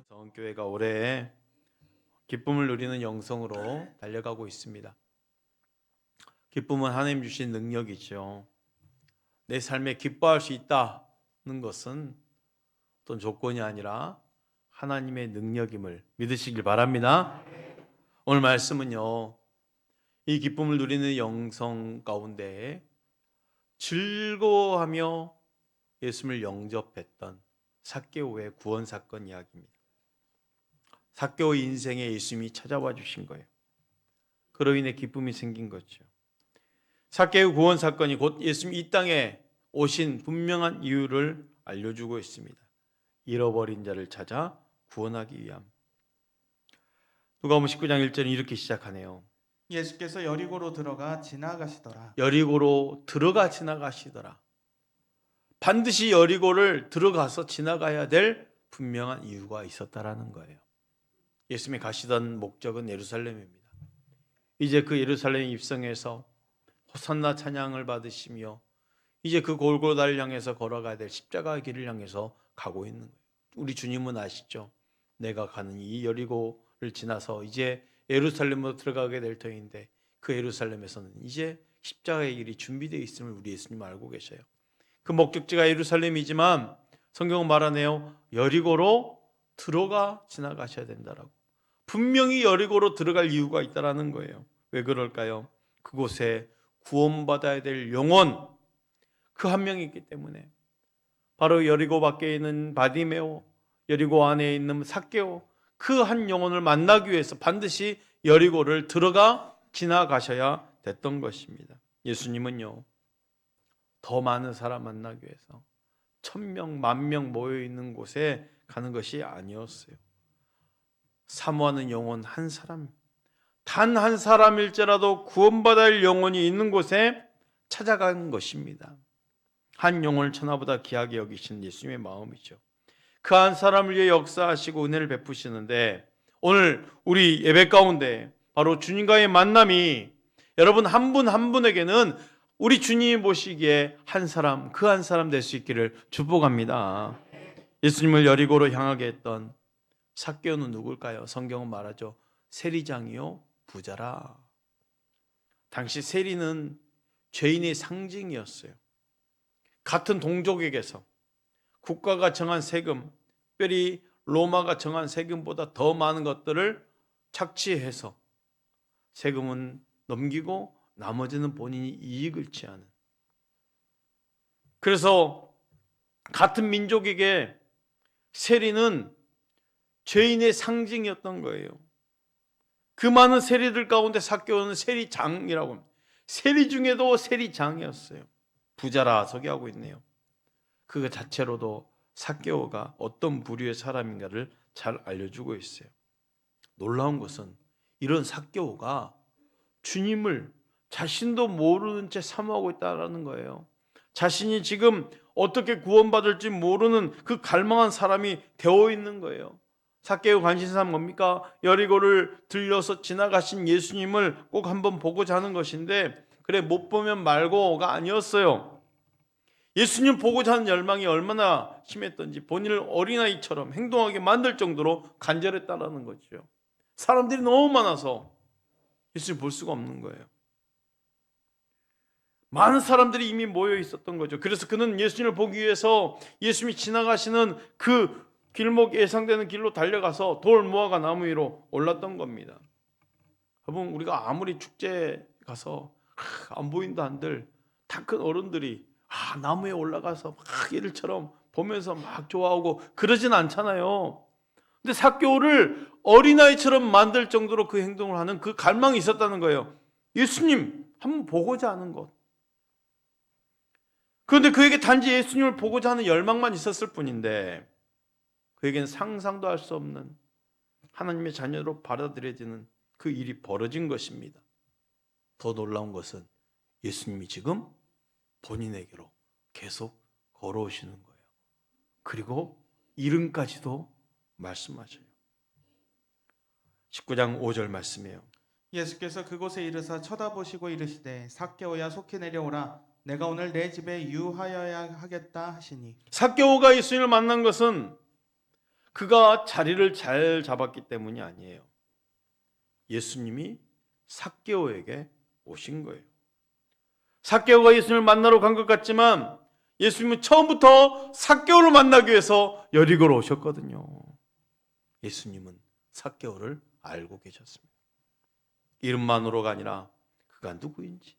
성교회가 올해 기쁨을 누리는 영성으로 달려가고 있습니다. 기쁨은 하나님 주신 능력이죠. 내 삶에 기뻐할 수 있다는 것은 어떤 조건이 아니라 하나님의 능력임을 믿으시길 바랍니다. 오늘 말씀은요, 이 기쁨을 누리는 영성 가운데 즐거워하며 예수님을 영접했던 삭개오의 구원 사건 이야기입니다. 삭개오의 인생에 예수님이 찾아와 주신 거예요. 그로 인해 기쁨이 생긴 거죠. 삭개오 구원 사건이 곧 예수님이 이 땅에 오신 분명한 이유를 알려주고 있습니다. 잃어버린 자를 찾아 구원하기 위함. 누가복음 19장 1절은 이렇게 시작하네요. 예수께서 여리고로 들어가 지나가시더라. 여리고로 들어가 지나가시더라. 반드시 여리고를 들어가서 지나가야 될 분명한 이유가 있었다라는 거예요. 예수님이 가시던 목적은 예루살렘입니다. 이제 그 예루살렘 입성해서 호산나 찬양을 받으시며 이제 그 골고다를 향해서 걸어가야 될 십자가 길을 향해서 가고 있는 거예요. 우리 주님은 아시죠? 내가 가는 이 여리고를 지나서 이제 예루살렘으로 들어가게 될 터인데 그 예루살렘에서는 이제 십자가의 길이 준비되어 있음을 우리 예수님 알고 계셔요. 그 목적지가 예루살렘이지만 성경은 말하네요. 여리고로 들어가 지나가셔야 된다라고. 분명히 여리고로 들어갈 이유가 있다라는 거예요. 왜 그럴까요? 그곳에 구원받아야 될 영혼 그 한 명이 있기 때문에. 바로 여리고 밖에 있는 바디메오, 여리고 안에 있는 삭개오, 그 한 영혼을 만나기 위해서 반드시 여리고를 들어가 지나가셔야 됐던 것입니다. 예수님은요, 더 많은 사람 만나기 위해서 1000명, 10,000명 모여 있는 곳에 가는 것이 아니었어요. 사모하는 영혼 한 사람, 단 한 사람일지라도 구원받아야 할 영혼이 있는 곳에 찾아간 것입니다. 한 영혼을 천하보다 귀하게 여기시는 예수님의 마음이죠. 그 한 사람을 위해 역사하시고 은혜를 베푸시는데 오늘 우리 예배 가운데 바로 주님과의 만남이 여러분 한 분 한 분에게는 우리 주님이 보시기에 한 사람, 그 한 사람 될 수 있기를 축복합니다. 예수님을 여리고로 향하게 했던 삭개오는 누굴까요? 성경은 말하죠. 세리장이요 부자라. 당시 세리는 죄인의 상징이었어요. 같은 동족에게서 국가가 정한 세금, 특별히 로마가 정한 세금보다 더 많은 것들을 착취해서 세금은 넘기고 나머지는 본인이 이익을 취하는. 그래서 같은 민족에게 세리는 죄인의 상징이었던 거예요. 그 많은 세리들 가운데 삭개오는 세리장이라고 합니다. 세리 중에도 세리장이었어요. 부자라 소개하고 있네요. 그 자체로도 삭개오가 어떤 부류의 사람인가를 잘 알려주고 있어요. 놀라운 것은 이런 삭개오가 주님을 자신도 모르는 채 사모하고 있다는 거예요. 자신이 지금 어떻게 구원받을지 모르는 그 갈망한 사람이 되어 있는 거예요. 삭개오 관심사는 뭡니까? 여리고를 들려서 지나가신 예수님을 꼭 한번 보고자 하는 것인데 그래 못 보면 말고가 아니었어요. 예수님 보고자 하는 열망이 얼마나 심했던지 본인을 어린아이처럼 행동하게 만들 정도로 간절했다는 거죠. 사람들이 너무 많아서 예수님 볼 수가 없는 거예요. 많은 사람들이 이미 모여 있었던 거죠. 그래서 그는 예수님을 보기 위해서 예수님이 지나가시는 그 길목 예상되는 길로 달려가서 돌 무화과 나무 위로 올랐던 겁니다. 여러분 우리가 아무리 축제 가서 안 보인다 한들 다 큰 어른들이 나무에 올라가서 막 얘들처럼 보면서 막 좋아하고 그러진 않잖아요. 근데 삭개오를 어린아이처럼 만들 정도로 그 행동을 하는 그 갈망이 있었다는 거예요. 예수님 한번 보고자 하는 것. 그런데 그에게 단지 예수님을 보고자 하는 열망만 있었을 뿐인데 그에게는 상상도 할 수 없는 하나님의 자녀로 받아들여지는 그 일이 벌어진 것입니다. 더 놀라운 것은 예수님이 지금 본인에게로 계속 걸어오시는 거예요. 그리고 이름까지도 말씀하셔요. 19장 5절 말씀이에요. 예수께서 그곳에 이르사 쳐다보시고 이르시되 삭개오야 속히 내려오라. 내가 오늘 내 집에 유하여야 하겠다 하시니. 삭개오가 예수님을 만난 것은 그가 자리를 잘 잡았기 때문이 아니에요. 예수님이 삭개오에게 오신 거예요. 삭개오가 예수님을 만나러 간 것 같지만 예수님은 처음부터 삭개오를 만나기 위해서 여리고로 오셨거든요. 예수님은 삭개오를 알고 계셨습니다. 이름만으로가 아니라 그가 누구인지,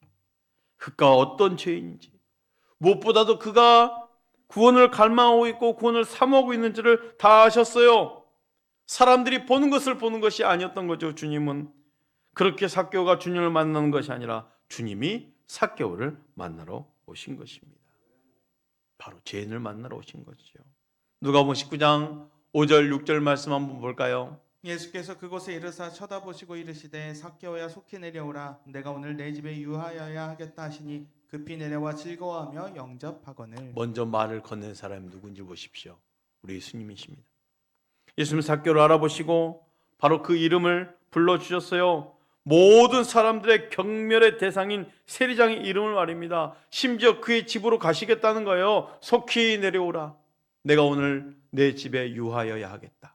그가 어떤 죄인인지, 무엇보다도 그가 구원을 갈망하고 있고 구원을 사모하고 있는지를 다 아셨어요. 사람들이 보는 것을 보는 것이 아니었던 거죠. 주님은 그렇게 삭개오가 주님을 만나는 것이 아니라 주님이 삭개오를 만나러 오신 것입니다. 바로 죄인을 만나러 오신 것이죠. 누가복음 19장 5절 6절 말씀 한번 볼까요? 예수께서 그곳에 이르사 쳐다보시고 이르시되 삭개오야 속히 내려오라. 내가 오늘 내 집에 유하여야 하겠다 하시니 급히 내려와 즐거워하며 영접하거늘. 먼저 말을 건넨 사람이 누군지 보십시오. 우리 예수님이십니다. 예수님 삭개오를 알아보시고 바로 그 이름을 불러주셨어요. 모든 사람들의 경멸의 대상인 세리장의 이름을 말입니다. 심지어 그의 집으로 가시겠다는 거예요. 속히 내려오라. 내가 오늘 내 집에 유하여야 하겠다.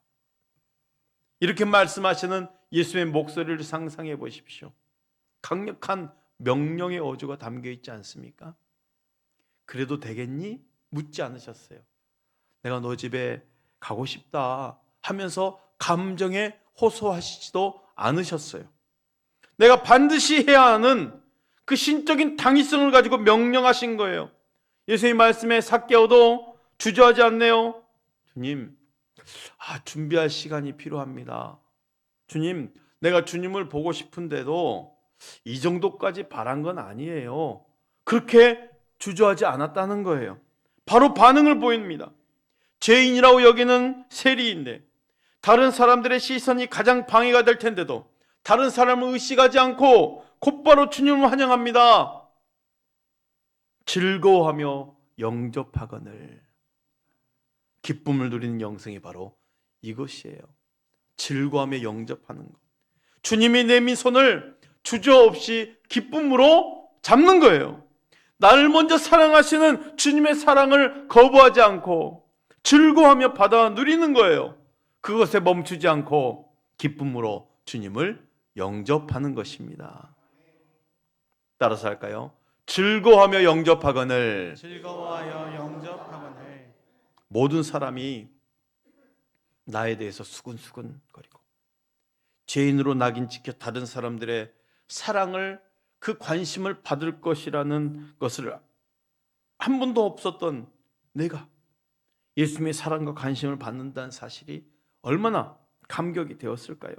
이렇게 말씀하시는 예수의 목소리를 상상해 보십시오. 강력한 명령의 어조가 담겨 있지 않습니까? 그래도 되겠니? 묻지 않으셨어요. 내가 너 집에 가고 싶다 하면서 감정에 호소하시지도 않으셨어요. 내가 반드시 해야 하는 그 신적인 당위성을 가지고 명령하신 거예요. 예수의 말씀에 삭개오도 주저하지 않네요. 주님, 준비할 시간이 필요합니다. 주님, 내가 주님을 보고 싶은데도 이 정도까지 바란 건 아니에요. 그렇게 주저하지 않았다는 거예요. 바로 반응을 보입니다. 죄인이라고 여기는 세리인데 다른 사람들의 시선이 가장 방해가 될 텐데도 다른 사람을 의식하지 않고 곧바로 주님을 환영합니다. 즐거워하며 영접하거늘. 기쁨을 누리는 영성이 바로 이것이에요. 즐거워하며 영접하는 것. 주님이 내민 손을 주저없이 기쁨으로 잡는 거예요. 나를 먼저 사랑하시는 주님의 사랑을 거부하지 않고 즐거워하며 받아 누리는 거예요. 그것에 멈추지 않고 기쁨으로 주님을 영접하는 것입니다. 따라서 할까요? 즐거워하며 영접하거늘. 즐거워하여 영접하거늘. 모든 사람이 나에 대해서 수근수근거리고 죄인으로 낙인 찍혀 다른 사람들의 사랑을, 그 관심을 받을 것이라는 것을 한 번도 없었던 내가 예수님의 사랑과 관심을 받는다는 사실이 얼마나 감격이 되었을까요?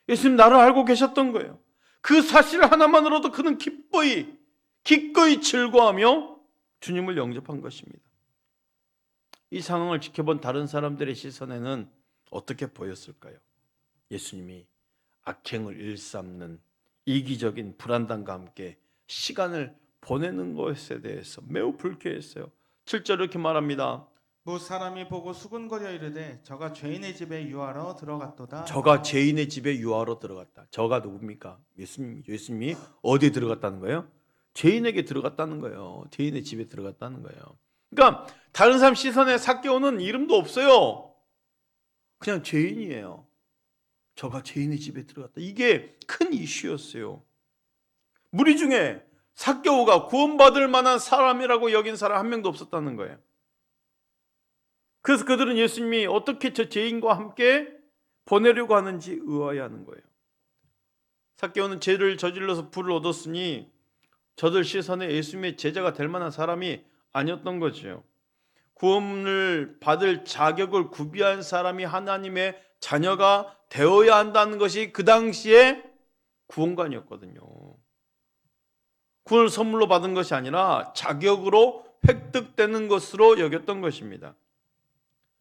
예수님 나를 알고 계셨던 거예요. 그 사실 하나만으로도 그는 기꺼이 즐거워하며 주님을 영접한 것입니다. 이 상황을 지켜본 다른 사람들의 시선에는 어떻게 보였을까요? 예수님이 악행을 일삼는 이기적인 불안당과 함께 시간을 보내는 것에 대해서 매우 불쾌했어요. 7절 이렇게 말합니다. 무 사람이 보고 수군거려 이르되 저가 죄인의 집에 유하러 들어갔도다. 저가 죄인의 집에 유하러 들어갔다. 저가 누굽니까? 예수님이 어디에 들어갔다는 거예요? 죄인에게 들어갔다는 거예요. 죄인의 집에 들어갔다는 거예요. 그러니까 다른 사람 시선에 삭개오는 이름도 없어요. 그냥 죄인이에요. 저가 죄인의 집에 들어갔다. 이게 큰 이슈였어요. 무리 중에 삭개오가 구원받을 만한 사람이라고 여긴 사람 한 명도 없었다는 거예요. 그래서 그들은 예수님이 어떻게 저 죄인과 함께 보내려고 하는지 의아해하는 거예요. 삭개오는 죄를 저질러서 불을 얻었으니 저들 시선에 예수님의 제자가 될 만한 사람이 아니었던 거죠. 구원을 받을 자격을 구비한 사람이 하나님의 자녀가 되어야 한다는 것이 그 당시에 구원관이었거든요. 구원을 선물로 받은 것이 아니라 자격으로 획득되는 것으로 여겼던 것입니다.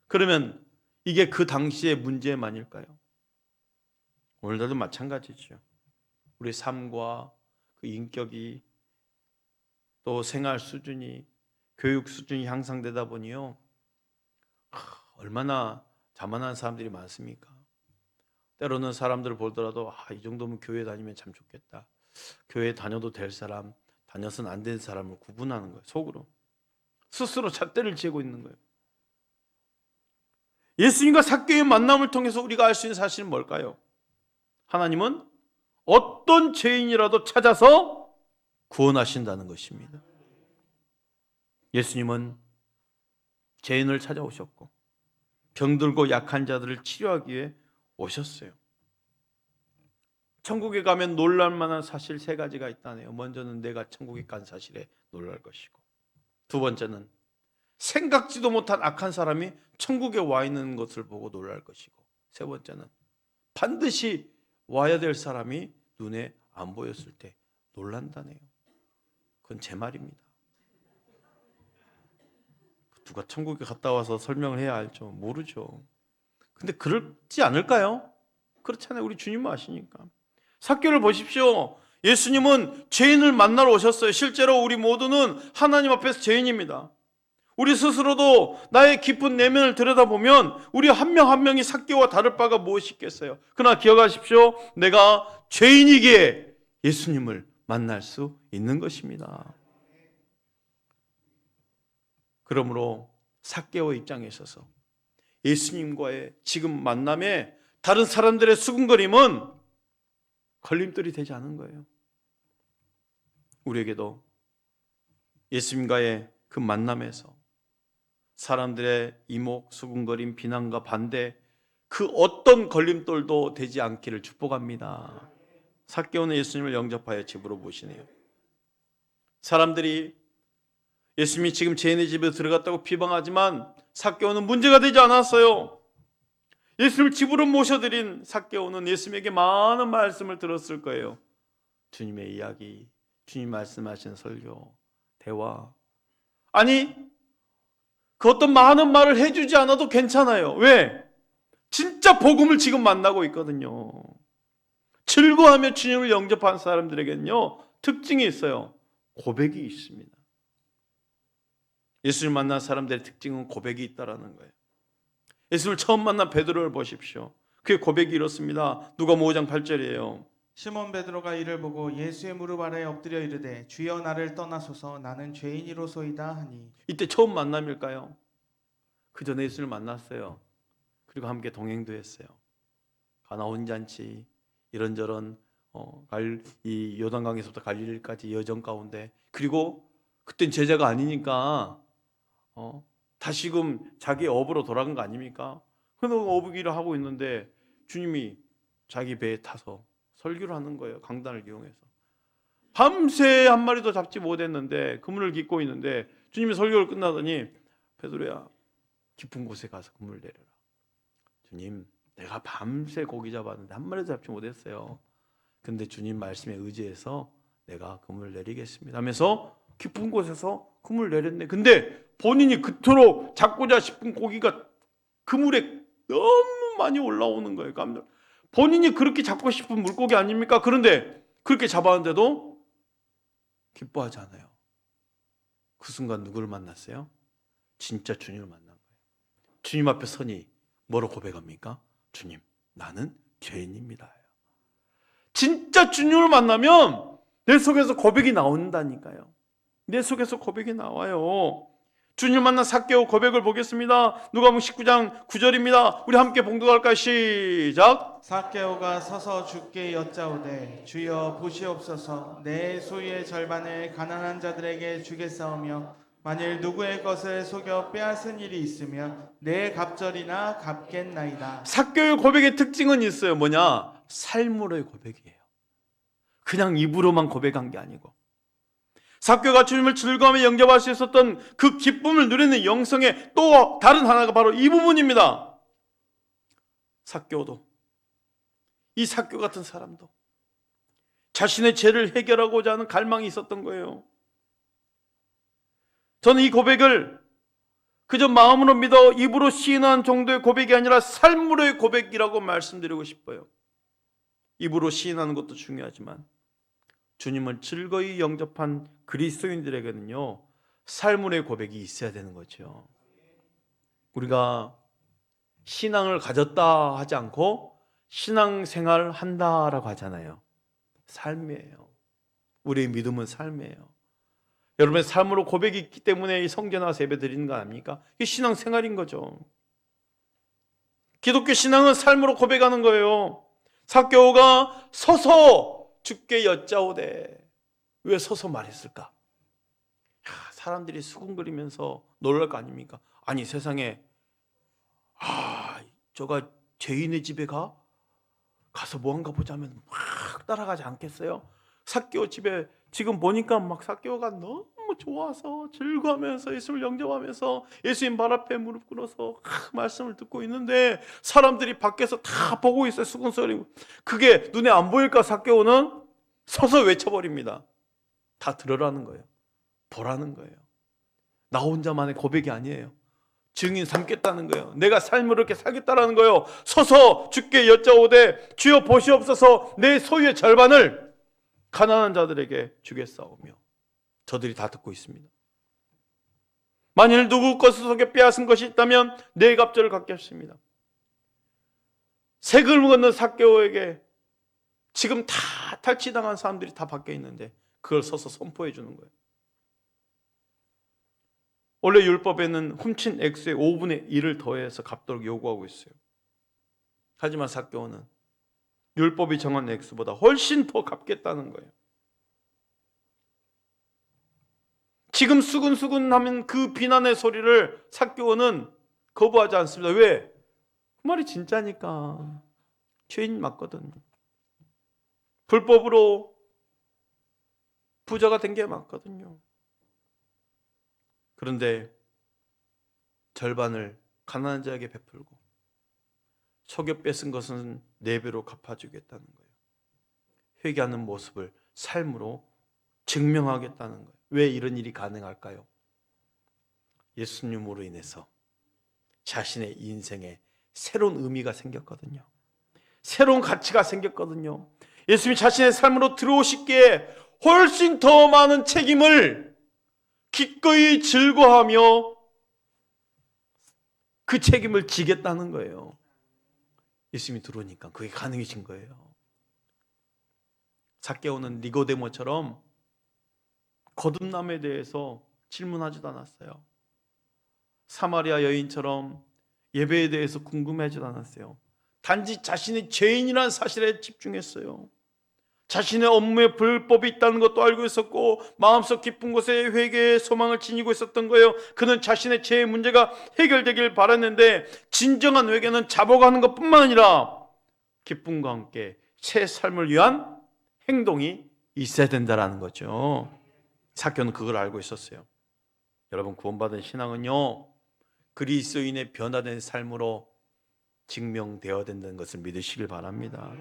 그러면 이게 그 당시의 문제만일까요? 오늘날도 마찬가지죠. 우리 삶과 그 인격이 또 생활 수준이, 교육 수준이 향상되다 보니요, 얼마나 자만한 사람들이 많습니까? 때로는 사람들을 보더라도 이 정도면 교회 다니면 참 좋겠다. 교회 다녀도 될 사람, 다녀서는 안 되는 사람을 구분하는 거예요. 속으로. 스스로 잣대를 지고 있는 거예요. 예수님과 삭개오의 만남을 통해서 우리가 알 수 있는 사실은 뭘까요? 하나님은 어떤 죄인이라도 찾아서 구원하신다는 것입니다. 예수님은 죄인을 찾아오셨고 병들고 약한 자들을 치료하기 위해 오셨어요. 천국에 가면 놀랄 만한 사실 3가지가 있다네요. 먼저는 내가 천국에 간 사실에 놀랄 것이고, 두 번째는 생각지도 못한 악한 사람이 천국에 와 있는 것을 보고 놀랄 것이고, 세 번째는 반드시 와야 될 사람이 눈에 안 보였을 때 놀란다네요. 그건 제 말입니다. 누가 천국에 갔다 와서 설명을 해야 알죠. 모르죠. 근데 그렇지 않을까요? 그렇잖아요. 우리 주님은 아시니까. 삭개오를 보십시오. 예수님은 죄인을 만나러 오셨어요. 실제로 우리 모두는 하나님 앞에서 죄인입니다. 우리 스스로도 나의 깊은 내면을 들여다보면 우리 한 명 한 명이 삭개오와 다를 바가 무엇이 있겠어요. 그러나 기억하십시오. 내가 죄인이기에 예수님을 만날 수 있는 것입니다. 그러므로 삭개오 입장에 있어서 예수님과의 지금 만남에 다른 사람들의 수군거림은 걸림돌이 되지 않은 거예요. 우리에게도 예수님과의 그 만남에서 사람들의 이목, 수군거림, 비난과 반대, 그 어떤 걸림돌도 되지 않기를 축복합니다. 삭개오는 예수님을 영접하여 집으로 모시네요. 사람들이 예수님이 지금 죄인의 집에 들어갔다고 비방하지만 삭개오는 문제가 되지 않았어요. 예수님을 집으로 모셔드린 삭개오는 예수님에게 많은 말씀을 들었을 거예요. 주님의 이야기, 주님 말씀하신 설교, 대화. 아니, 그 어떤 많은 말을 해주지 않아도 괜찮아요. 왜? 진짜 복음을 지금 만나고 있거든요. 즐거워하며 주님을 영접한 사람들에게는요, 특징이 있어요. 고백이 있습니다. 예수를 만난 사람들의 특징은 고백이 있다라는 거예요. 예수를 처음 만난 베드로를 보십시오. 그의 고백이 이렇습니다. 누가복음 5장 8절이에요. 시몬 베드로가 이를 보고 예수의 무릎 아래에 엎드려 이르되 주여 나를 떠나소서 나는 죄인이로소이다 하니. 이때 처음 만남일까요? 그 전에 예수를 만났어요. 그리고 함께 동행도 했어요. 가나온 잔치, 이런저런 이 요단강에서부터 갈릴리까지 여정 가운데, 그리고 그땐 제자가 아니니까 다시금 자기 업으로 돌아간 거 아닙니까? 그래서 어부기를 하고 있는데 주님이 자기 배에 타서 설교를 하는 거예요. 강단을 이용해서. 밤새 한 마리도 잡지 못했는데 그물을 깃고 있는데 주님이 설교를 끝나더니 베드로야, 깊은 곳에 가서 그물을 내려라. 주님, 내가 밤새 고기 잡았는데 한 마리도 잡지 못했어요. 근데 주님 말씀에 의지해서 내가 그물을 내리겠습니다 하면서 깊은 곳에서 그물을 내렸네. 근데 본인이 그토록 잡고자 싶은 고기가 그물에 너무 많이 올라오는 거예요. 본인이 그렇게 잡고 싶은 물고기 아닙니까? 그런데 그렇게 잡았는데도 기뻐하지 않아요. 그 순간 누구를 만났어요? 진짜 주님을 만난 거예요. 주님 앞에 서니 뭐로 고백합니까? 주님, 나는 죄인입니다. 진짜 주님을 만나면 내 속에서 고백이 나온다니까요. 내 속에서 고백이 나와요. 주님 만난 삭개오 고백을 보겠습니다. 누가복음 19장 9절입니다. 우리 함께 봉독할까요? 시작. 삭개오가 서서 주께 여짜오되 주여 보시옵소서 내 소유의 절반을 가난한 자들에게 주겠사오며 만일 누구의 것을 속여 빼앗은 일이 있으면 내 갑절이나 갚겠나이다. 삭개오의 고백의 특징은 있어요. 뭐냐? 삶으로의 고백이에요. 그냥 입으로만 고백한 게 아니고 삭개오가 주님을 즐거움에 영접할 수 있었던 그 기쁨을 누리는 영성의 또 다른 하나가 바로 이 부분입니다. 삭개오도, 이 삭개오 같은 사람도 자신의 죄를 해결하고자 하는 갈망이 있었던 거예요. 저는 이 고백을 그저 마음으로 믿어 입으로 시인한 정도의 고백이 아니라 삶으로의 고백이라고 말씀드리고 싶어요. 입으로 시인하는 것도 중요하지만 주님을 즐거이 영접한 그리스도인들에게는요, 삶으로의 고백이 있어야 되는 거죠. 우리가 신앙을 가졌다 하지 않고 신앙생활 한다라고 하잖아요. 삶이에요. 우리의 믿음은 삶이에요. 여러분의 삶으로 고백이 있기 때문에 이 성전 나와서 예배 드리는 거 아닙니까? 이게 신앙생활인 거죠. 기독교 신앙은 삶으로 고백하는 거예요. 삭개오가 서서 주께 여짜오되. 왜 서서 말했을까? 사람들이 수군거리면서 놀랄 거 아닙니까? 아니 세상에 저가 죄인의 집에 가서 뭐한가 보자면 막 따라가지 않겠어요? 삭개오 집에 지금 보니까 막 삭개오가 너무 좋아서 즐거워하면서 예수를 영접하면서 예수님 발 앞에 무릎 꿇어서 말씀을 듣고 있는데 사람들이 밖에서 다 보고 있어요. 수군거리고. 그게 눈에 안 보일까? 삭개오는 서서 외쳐버립니다. 다 들으라는 거예요. 보라는 거예요. 나 혼자만의 고백이 아니에요. 증인 삼겠다는 거예요. 내가 삶을 이렇게 살겠다라는 거예요. 서서 주께 여짜오되 주여 보시옵소서 내 소유의 절반을 가난한 자들에게 주겠사오며. 저들이 다 듣고 있습니다. 만일 누구 것을 속에 빼앗은 것이 있다면 네 갑절을 갚겠습니다. 색을 묻는 삭개오에게 지금 다 탈취당한 사람들이 다 밖에 있는데 그걸 서서 선포해 주는 거예요. 원래 율법에는 훔친 액수의 5분의 1을 더해서 갚도록 요구하고 있어요. 하지만 삭개오는 율법이 정한 액수보다 훨씬 더 갚겠다는 거예요. 지금 수근수근하면 그 비난의 소리를 삭개오는 거부하지 않습니다. 왜? 그 말이 진짜니까. 죄인 맞거든. 불법으로 부자가 된 게 맞거든요. 그런데 절반을 가난한 자에게 베풀고 속여 뺏은 것은 4배로 갚아주겠다는 거예요. 회개하는 모습을 삶으로 증명하겠다는 거예요. 왜 이런 일이 가능할까요? 예수님으로 인해서 자신의 인생에 새로운 의미가 생겼거든요. 새로운 가치가 생겼거든요. 예수님이 자신의 삶으로 들어오시기에 훨씬 더 많은 책임을 기꺼이 즐거워하며 그 책임을 지겠다는 거예요. 예수님이 들어오니까 그게 가능해진 거예요. 삭개오는 니고데모처럼 거듭남에 대해서 질문하지도 않았어요. 사마리아 여인처럼 예배에 대해서 궁금해하지도 않았어요. 단지 자신이 죄인이라는 사실에 집중했어요. 자신의 업무에 불법이 있다는 것도 알고 있었고 마음속 깊은 곳에 회개의 소망을 지니고 있었던 거예요. 그는 자신의 죄의 문제가 해결되길 바랐는데 진정한 회개는 자복하는 것뿐만 아니라 기쁨과 함께 새 삶을 위한 행동이 있어야 된다는 거죠. 삭개오는 그걸 알고 있었어요. 여러분, 구원받은 신앙은요, 그리스도인의 변화된 삶으로 증명되어야 된다는 것을 믿으시길 바랍니다.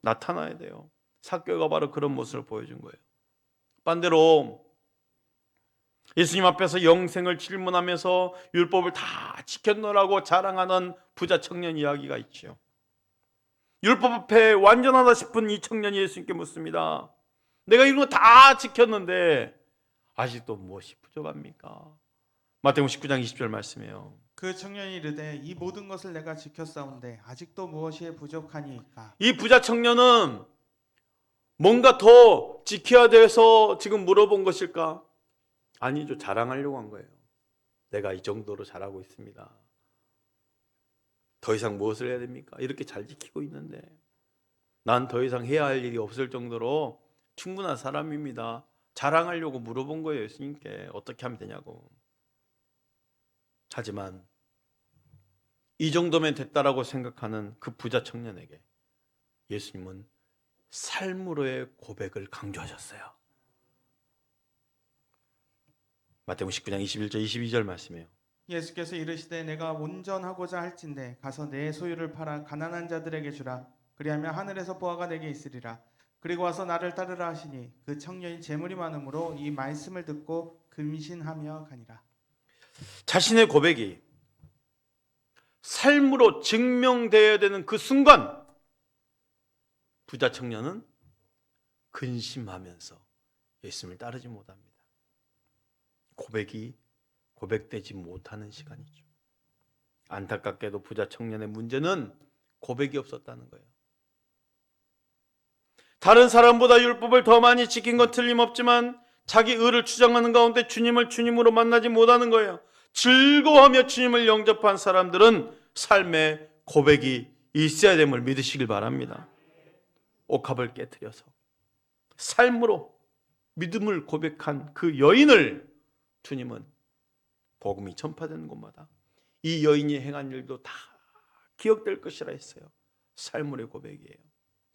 나타나야 돼요. 삭개오가 바로 그런 모습을 보여준 거예요. 반대로 예수님 앞에서 영생을 질문하면서 율법을 다 지켰노라고 자랑하는 부자 청년 이야기가 있죠. 율법 앞에 완전하다 싶은 이 청년이 예수님께 묻습니다. 내가 이런 거 다 지켰는데 아직도 무엇이 부족합니까? 마태복음 19장 20절 말씀이에요. 그 청년이 이르되 이 모든 것을 내가 지켰사온데 아직도 무엇이 부족하니까? 이 부자 청년은 뭔가 더 지켜야 돼서 지금 물어본 것일까? 아니죠. 자랑하려고 한 거예요. 내가 이 정도로 잘하고 있습니다. 더 이상 무엇을 해야 됩니까? 이렇게 잘 지키고 있는데 난 더 이상 해야 할 일이 없을 정도로 충분한 사람입니다. 자랑하려고 물어본 거예요. 예수님께 어떻게 하면 되냐고. 하지만 이 정도면 됐다라고 생각하는 그 부자 청년에게 예수님은 삶으로의 고백을 강조하셨어요. 마태복음 19장 21절 22절 말씀이에요. 예수께서 이르시되 내가 온전하고자 할진대 가서 내 소유를 팔아 가난한 자들에게 주라. 그리하면 하늘에서 보화가 내게 있으리라. 그리고 와서 나를 따르라 하시니 그 청년이 재물이 많으므로 이 말씀을 듣고 근신하며 가니라. 자신의 고백이 삶으로 증명되어야 되는 그 순간 부자 청년은 근심하면서 예수님을 따르지 못합니다. 고백이 고백되지 못하는 시간이죠. 안타깝게도 부자 청년의 문제는 고백이 없었다는 거예요. 다른 사람보다 율법을 더 많이 지킨 건 틀림없지만 자기 의를 주장하는 가운데 주님을 주님으로 만나지 못하는 거예요. 즐거워하며 주님을 영접한 사람들은 삶의 고백이 있어야 됨을 믿으시길 바랍니다. 옥합을 깨트려서 삶으로 믿음을 고백한 그 여인을 주님은 복음이 전파되는 곳마다 이 여인이 행한 일도 다 기억될 것이라 했어요. 삶으로의 고백이에요.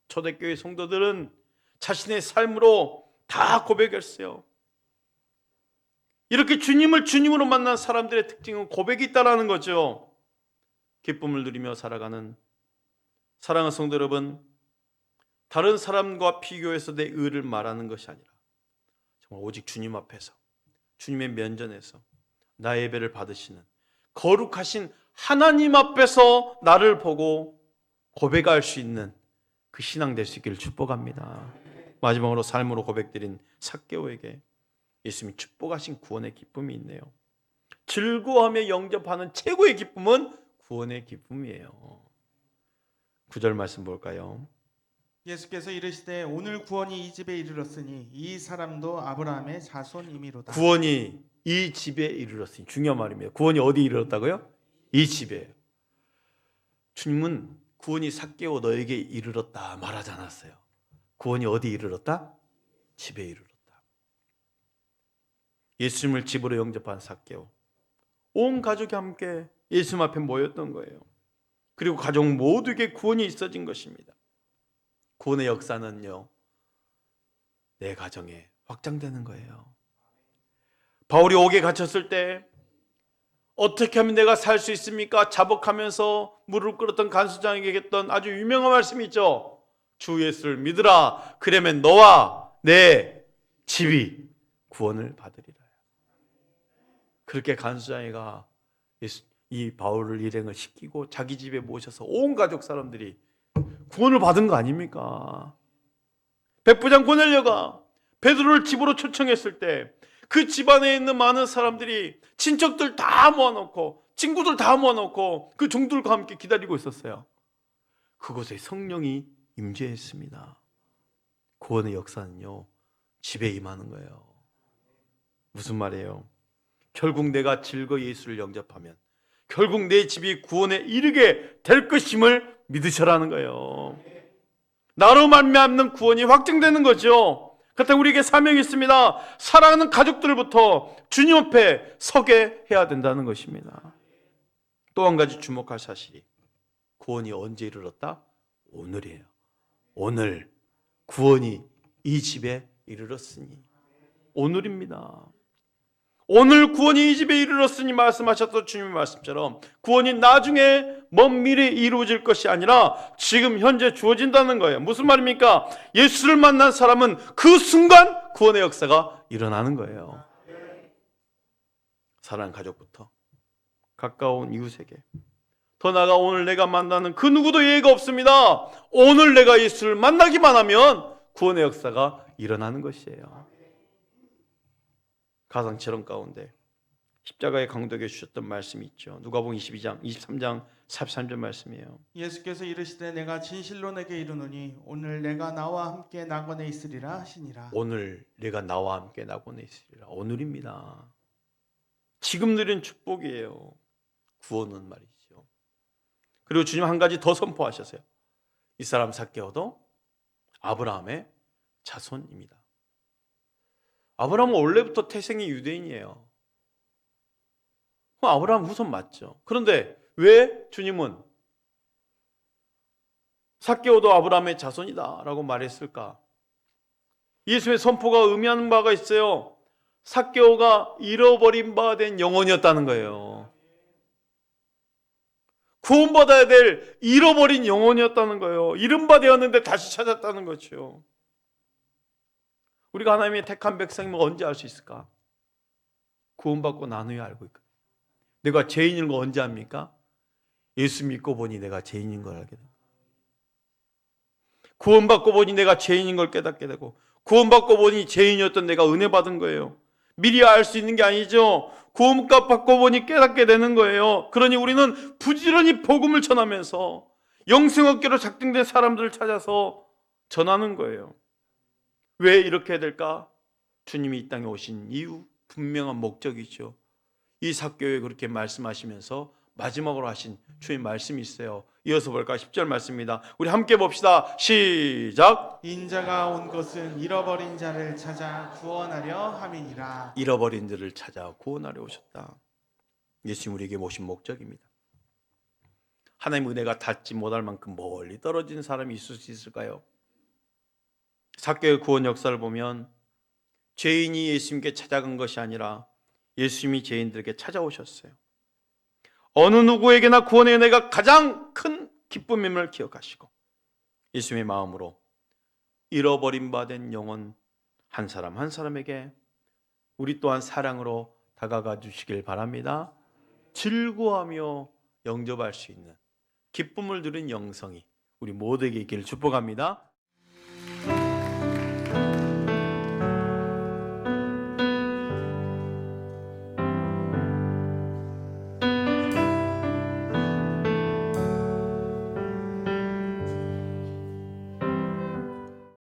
초대교회 성도들은 자신의 삶으로 다 고백했어요. 이렇게 주님을 주님으로 만난 사람들의 특징은 고백이 있다는 거죠. 기쁨을 누리며 살아가는 사랑하는 성도 여러분, 다른 사람과 비교해서 내 의를 말하는 것이 아니라 정말 오직 주님 앞에서, 주님의 면전에서 나의 예배를 받으시는 거룩하신 하나님 앞에서 나를 보고 고백할 수 있는 그 신앙 될 수 있기를 축복합니다. 마지막으로 삶으로 고백드린 삭개오에게 예수님이 축복하신 구원의 기쁨이 있네요. 즐거워하며 영접하는 최고의 기쁨은 구원의 기쁨이에요. 9절 말씀 볼까요? 예수께서 이르시되 오늘 구원이 이 집에 이르렀으니 이 사람도 아브라함의 자손이미로다. 구원이 이 집에 이르렀으니, 중요한 말입니다. 구원이 어디 이르렀다고요? 이 집에. 주님은 구원이 삭개오 너에게 이르렀다 말하지 않았어요. 구원이 어디 이르렀다? 집에 이르렀다. 예수님을 집으로 영접한 삭개오, 온 가족이 함께 예수님 앞에 모였던 거예요. 그리고 가족 모두에게 구원이 있어진 것입니다. 구원의 역사는요, 내 가정에 확장되는 거예요. 바울이 옥에 갇혔을 때 어떻게 하면 내가 살 수 있습니까? 자복하면서 물을 끓었던 간수장에게 했던 아주 유명한 말씀이 있죠. 주 예수를 믿으라. 그러면 너와 내 집이 구원을 받으리라. 그렇게 간수장이가 이 바울을 일행을 시키고 자기 집에 모셔서 온 가족 사람들이 구원을 받은 거 아닙니까? 백부장 고넬료가 베드로를 집으로 초청했을 때 그 집안에 있는 많은 사람들이 친척들 다 모아놓고 친구들 다 모아놓고 그 종들과 함께 기다리고 있었어요. 그곳에 성령이 임재했습니다. 구원의 역사는요, 집에 임하는 거예요. 무슨 말이에요? 결국 내가 즐거이 예수를 영접하면 결국 내 집이 구원에 이르게 될 것임을 믿으셔라는 거예요. 나로 말미암는 구원이 확증되는 거죠. 그렇다면 우리에게 사명이 있습니다. 사랑하는 가족들부터 주님 앞에 서게 해야 된다는 것입니다. 또 한 가지 주목할 사실이, 구원이 언제 이르렀다? 오늘이에요. 오늘 구원이 이 집에 이르렀으니, 오늘입니다. 오늘 구원이 이 집에 이르렀으니 말씀하셨던 주님의 말씀처럼 구원이 나중에 먼 미래에 이루어질 것이 아니라 지금 현재 주어진다는 거예요. 무슨 말입니까? 예수를 만난 사람은 그 순간 구원의 역사가 일어나는 거예요. 사랑하는 가족부터 가까운 이웃에게, 더 나아가 오늘 내가 만나는 그 누구도 예의가 없습니다. 오늘 내가 예수를 만나기만 하면 구원의 역사가 일어나는 것이에요. 가상체험 가운데 십자가의 강도에게 주셨던 말씀이 있죠. 누가복음 23장 43절 말씀이에요. 예수께서 이르시되 내가 진실로 내게 이르노니 오늘 내가 나와 함께 낙원에 있으리라 하시니라. 오늘 내가 나와 함께 낙원에 있으리라. 오늘입니다. 지금 누린 축복이에요. 구원은 말이죠. 그리고 주님 한 가지 더 선포하셨어요. 이 사람 삭개오도 아브라함의 자손입니다. 아브라함은 원래부터 태생이 유대인이에요. 아브라함 후손 맞죠. 그런데 왜 주님은 삭개오도 아브라함의 자손이다 라고 말했을까? 예수의 선포가 의미하는 바가 있어요. 삭개오가 잃어버린 바 된 영혼이었다는 거예요. 구원받아야 될 잃어버린 영혼이었다는 거예요. 잃은 바 되었는데 다시 찾았다는 거죠. 우리가 하나님의 택한 백성이면 언제 알 수 있을까? 구원받고 난 후에 알고 있거든요. 내가 죄인인 거 언제 압니까? 예수 믿고 보니 내가 죄인인 걸 알게 됩니다. 구원받고 보니 내가 죄인인 걸 깨닫게 되고, 구원받고 보니 죄인이었던 내가 은혜 받은 거예요. 미리 알 수 있는 게 아니죠. 구원받고 보니 깨닫게 되는 거예요. 그러니 우리는 부지런히 복음을 전하면서 영생 얻기로 작정된 사람들을 찾아서 전하는 거예요. 왜 이렇게 될까? 주님이 이 땅에 오신 이유 분명한 목적이죠. 이 삭개오에 그렇게 말씀하시면서 마지막으로 하신 주의 말씀이 있어요. 이어서 볼까? 10절 말씀입니다. 우리 함께 봅시다. 시작. 인자가 온 것은 잃어버린 자를 찾아 구원하려 함이니라. 잃어버린 자를 찾아 구원하려 오셨다. 예수님 우리에게 모신 목적입니다. 하나님의 은혜가 닿지 못할 만큼 멀리 떨어진 사람이 있을 수 있을까요? 삭개오의 구원 역사를 보면 죄인이 예수님께 찾아간 것이 아니라 예수님이 죄인들에게 찾아오셨어요. 어느 누구에게나 구원의 은혜가 가장 큰 기쁨임을 기억하시고 예수님의 마음으로 잃어버린 바 된 영혼 한 사람 한 사람에게 우리 또한 사랑으로 다가가 주시길 바랍니다. 즐거워하며 영접할 수 있는 기쁨을 누린 영성이 우리 모두에게 있기를 축복합니다.